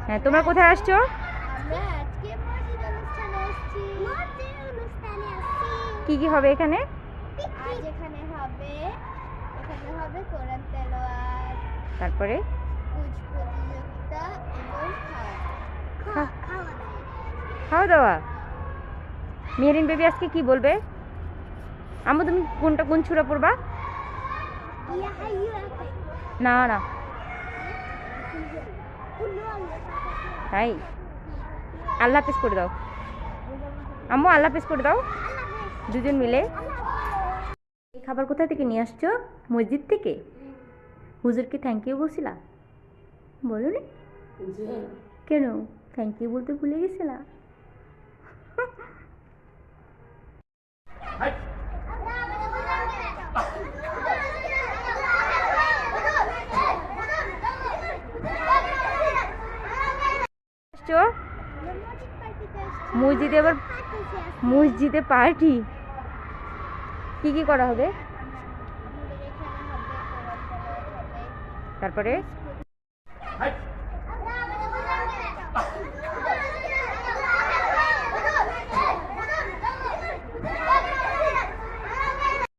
হ্যাঁ, তোমরা কোথায় আসছো? আমরা আজকে মসজিদ অনুষ্ঠানে এসেছি। মসজিদ অনুষ্ঠানে আসছি। কি কি হবে এখানে? আজ এখানে হবে কোরআন তেলাওয়াত, তারপরে কুচ প্রতিযোগিতা এবং খাওয়া খাওয়া দাওয়া। মেহরিন বেবি আজকে কি বলবে? আম্মু তুমি কোন সূরা পড়বা? না না, তাই আল্লাহ হাফেজ করে দাও। আম্মু আল্লাহ হাফেজ করে দাও দুজন মিলে। এই খাবার কোথা থেকে নিয়ে আসছো? মসজিদ থেকে? হুজুরকে থ্যাংক ইউ বলছিলা? বলো নি কেন? থ্যাংক ইউ বলতে ভুলে গেছিলা? আসছো মসজিদে? আবার মসজিদে পার্টি? কি কি করা হবে? আমাদের এখানে হবে কোরআন তেলাওয়াত হবে, তারপরে